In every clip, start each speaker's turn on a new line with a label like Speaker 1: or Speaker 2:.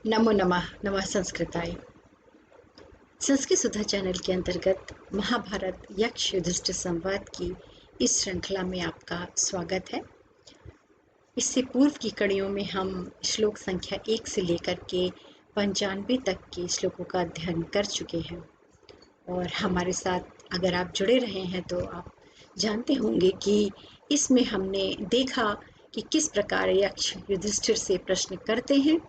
Speaker 1: नमो नमः नमः संस्कृताय। संस्कृत सुधा चैनल के अंतर्गत महाभारत यक्ष युधिष्ठिर संवाद की इस श्रृंखला में आपका स्वागत है। इससे पूर्व की कड़ियों में हम श्लोक संख्या 1 से लेकर के 95 तक के श्लोकों का अध्ययन कर चुके हैं और हमारे साथ अगर आप जुड़े रहे हैं तो आप जानते होंगे कि इसमें हमने देखा कि किस प्रकार यक्ष युधिष्ठिर से प्रश्न करते हैं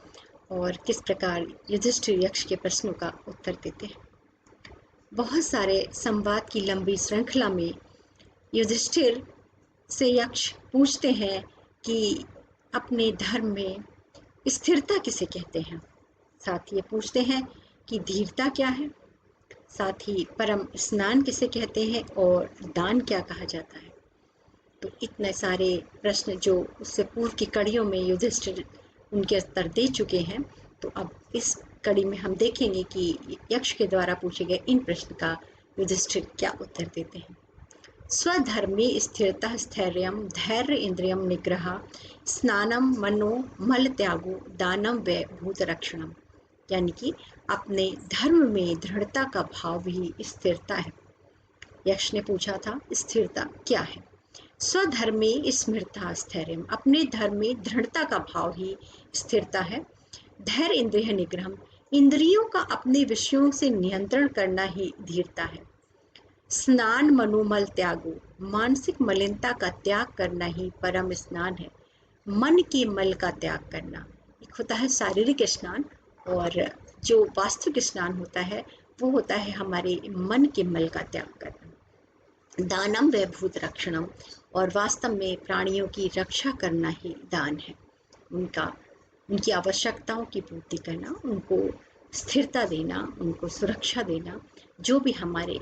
Speaker 1: और किस प्रकार युधिष्ठिर यक्ष के प्रश्नों का उत्तर देते हैं। बहुत सारे संवाद की लंबी श्रृंखला में युधिष्ठिर से यक्ष पूछते हैं कि अपने धर्म में स्थिरता किसे कहते हैं। साथ ही ये पूछते हैं कि धीरता क्या है, साथ ही परम स्नान किसे कहते हैं और दान क्या कहा जाता है। तो इतने सारे प्रश्न जो उससे पूर्व की कड़ियों में युधिष्ठिर उनके उत्तर दे चुके हैं, तो अब इस कड़ी में हम देखेंगे कि यक्ष के द्वारा पूछे गए इन प्रश्न का युधिष्ठिर क्या उत्तर देते हैं। स्वधर्मे स्थिरता स्थैर्यम धैर्य इंद्रियम निग्रह स्नानम मनो मल त्यागो दानम व भूत रक्षणम, यानी कि अपने धर्म में दृढ़ता का भाव ही स्थिरता है। यक्ष ने पूछा था स्थिरता क्या है। स्वधर्मे स्मृता स्थैर्यम, अपने धर्म में दृढ़ता का भाव ही स्थिरता है। धैर्य इंद्रिय निग्रहम, इंद्रियों का अपने विषयों से नियंत्रण करना ही धीरता है। स्नान मनोमल त्यागो, मानसिक मलिनता का त्याग करना ही परम स्नान है। मन के मल का त्याग करना, एक होता है शारीरिक स्नान और जो वास्तविक स्नान होता है वो होता है हमारे मन के मल का त्याग करना। दानम व भूत रक्षणम, और वास्तव में प्राणियों की रक्षा करना ही दान है। उनकी आवश्यकताओं की पूर्ति करना, उनको स्थिरता देना, उनको सुरक्षा देना, जो भी हमारे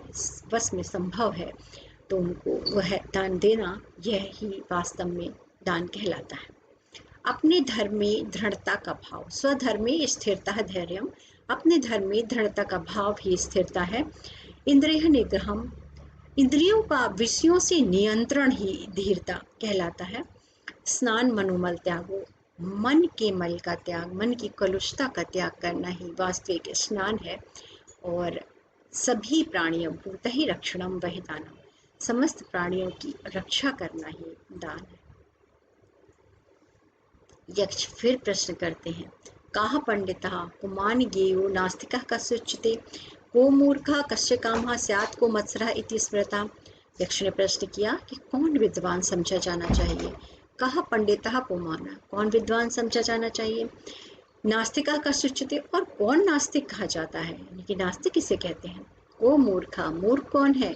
Speaker 1: बस में संभव है तो उनको वह दान देना, यह ही वास्तव में दान कहलाता है। अपने धर्म में दृढ़ता का भाव, स्वधर्म में स्थिरता धैर्यम, अपने धर्म में दृढ़ता का भाव ही स्थिरता है। इंद्रिय निग्रहम, इंद्रियों का विषयों से नियंत्रण ही धीरता कहलाता है। स्नान मनोमल त्यागो, मन के मल का त्याग, मन की कलुषता का त्याग करना ही वास्तविक स्नान है। और सभी प्राणियों भूत ही रक्षणम वही दानम, समस्त प्राणियों की रक्षा करना ही दान है। यक्ष फिर प्रश्न करते हैं, काह पंडितः पुमान गेयो नास्तिकः कस्युच्यते को मूर्खः कस्य कामः स्यात् को मत्सरः इति स्मृता। यक्ष ने प्रश्न किया कि कौन विद्वान समझा जाना चाहिए। कहा पंडितः पुमान, कौन विद्वान समझा जाना चाहिए। नास्तिकः कस्युच्यते, और कौन नास्तिक कहा जाता है, यानी कि नास्तिक किसे कहते हैं। को मूर्खः, मूर्ख कौन है।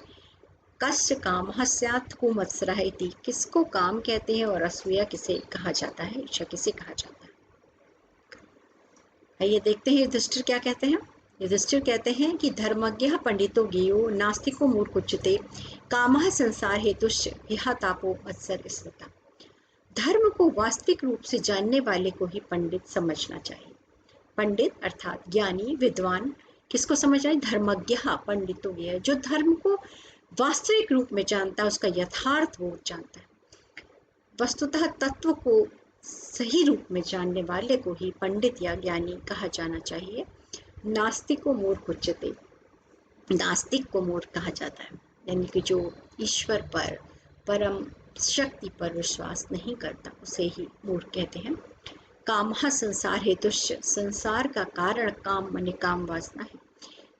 Speaker 1: कस्य कामः स्यात् को मत्सरः इति, किसको काम कहते हैं और असूया किसे कहा जाता है, ईर्ष्या किसे कहा जाता है। आइए देखते हैं युधिष्ठिर क्या कहते हैं। युधिष्ठिर कहते हैं कि धर्मज्ञ पंडितो गेयो नास्तिको मूर्खोच्यते कामः संसार हेतुश्च यह तापो मत्सर स्मृता। धर्म को वास्तविक रूप से जानने वाले को ही पंडित समझना चाहिए। पंडित अर्थात ज्ञानी विद्वान किसको समझना है, धर्मज्ञ पंडितो गेय, जो धर्म को वास्तविक रूप में जानता है, उसका यथार्थ वो जानता है। वस्तुतः तत्व को सही रूप में जानने वाले को ही पंडित या ज्ञानी कहा जाना चाहिए। नास्तिक को मूर्ख उच्यते, नास्तिक को मूर्ख कहा जाता है, यानी कि जो ईश्वर पर, परम शक्ति पर विश्वास नहीं करता, उसे ही मूर्ख कहते हैं। कामः संसार हेतुश्च, संसार का कारण काम माने काम वासना है,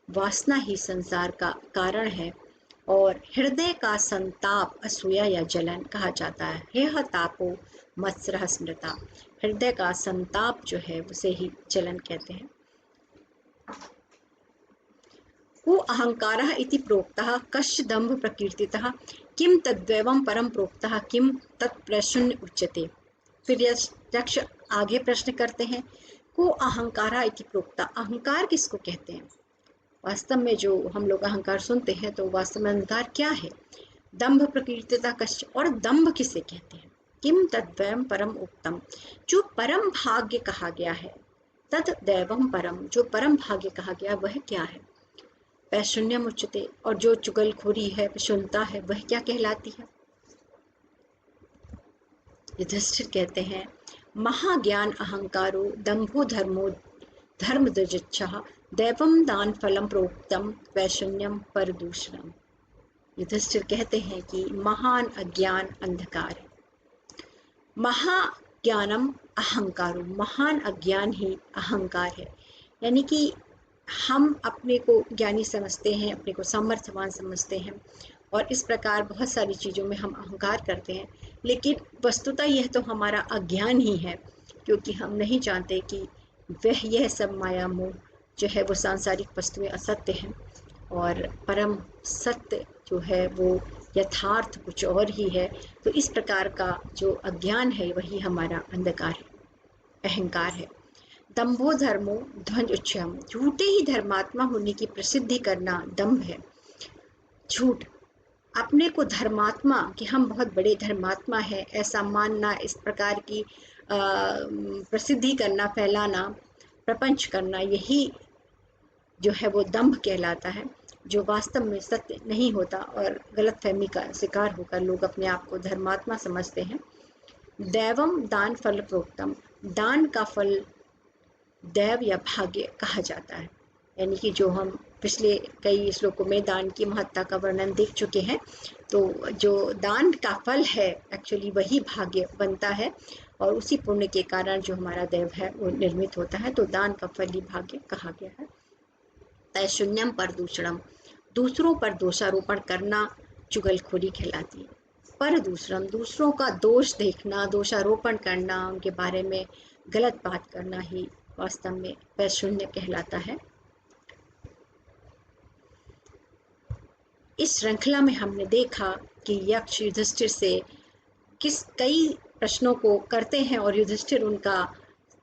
Speaker 1: वासना ही संसार का कारण है। और हृदय का संताप असूया या जलन कहा जाता है। यह तापो मत्सरः स्मृता, हृदय का संताप जो है उसे ही जलन कहते हैं। को अहंकारः इति प्रोक्तः कस्य दंभ प्रकीर्तितः किम तद्वैवं परम प्रोक्तः किम तत्प्रशून्य उच्यते। फिर यक्ष आगे प्रश्न करते हैं, को अहंकारः इति प्रोक्तः, अहंकार किसको कहते हैं। वास्तव में जो हम लोग अहंकार सुनते हैं तो वास्तव में अहंकार क्या है। दंभ प्रकीर्तिता कश्य, और दंभ किसे कहते हैं। किम तद्वयम परम उक्तम, जो परम भाग्य कहा गया है। तद दैवम परम, जो परम भाग्य कहा गया वह क्या है। वैशून्यम उच्यते, और जो चुगलखोरी है, विशुनता है, वह क्या कहलाती है। युधिष्ठिर कहते हैं, महाज्ञान अहंकारो दंभो धर्मो धर्म दुर्जिच्छा दैवम दान फलम प्रोक्तम वैशुन्यम परदूषणम। युधिष्ठिर कहते हैं कि महान अज्ञान अंधकार है, महाज्ञानम अहंकारो, महान अज्ञान ही अहंकार है। यानी कि हम अपने को ज्ञानी समझते हैं, अपने को समर्थवान समझते हैं और इस प्रकार बहुत सारी चीज़ों में हम अहंकार करते हैं, लेकिन वस्तुतः यह तो हमारा अज्ञान ही है, क्योंकि हम नहीं जानते कि वह यह सब माया मोह जो है वो सांसारिक वस्तुएं असत्य हैं और परम सत्य जो है वो यथार्थ कुछ और ही है। तो इस प्रकार का जो अज्ञान है वही हमारा अंधकार है, अहंकार है। दंभो धर्मो ध्वज उच्चम, झूठे ही धर्मात्मा होने की प्रसिद्धि करना दंभ है। झूठ, अपने को धर्मात्मा, कि हम बहुत बड़े धर्मात्मा है ऐसा मानना, इस प्रकार की प्रसिद्धि करना, फैलाना, प्रपंच करना, यही जो है वो दंभ कहलाता है, जो वास्तव में सत्य नहीं होता और गलतफहमी का शिकार होकर लोग अपने आप को धर्मात्मा समझते हैं। दैवम दान फल प्रोक्तम, दान का फल दैव या भाग्य कहा जाता है। यानी कि जो हम पिछले कई श्लोकों में दान की महत्ता का वर्णन देख चुके हैं, तो जो दान का फल है एक्चुअली वही भाग्य बनता है और उसी पुण्य के कारण जो हमारा दैव है वो निर्मित होता है। तो दान का फल ही भाग्य कहा गया है। तैशून्यम पर दूषणम, दूसरों पर दोषारोपण करना चुगलखोरी कहलाती है। पर दूसरम, दूसरों का दोष देखना, दोषारोपण करना, उनके बारे में गलत बात करना ही वास्तव में वैशून्य कहलाता है। इस श्रृंखला में हमने देखा कि यक्ष युधिष्ठिर से कई प्रश्नों को करते हैं और युधिष्ठिर उनका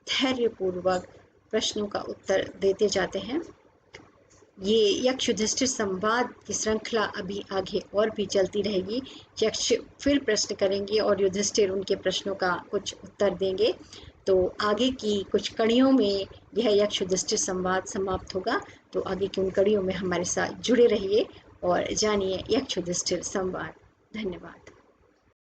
Speaker 1: धैर्यपूर्वक प्रश्नों का उत्तर देते जाते हैं। ये यक्ष युधिष्ठिर संवाद की श्रृंखला अभी आगे और भी चलती रहेगी। यक्ष फिर प्रश्न करेंगे और युधिष्ठिर उनके प्रश्नों का कुछ उत्तर देंगे। तो आगे की कुछ कड़ियों में यह यक्ष युधिष्ठिर संवाद समाप्त होगा। तो आगे की उन कड़ियों में हमारे साथ जुड़े रहिए और जानिए यक्ष युधिष्ठिर संवाद। धन्यवाद।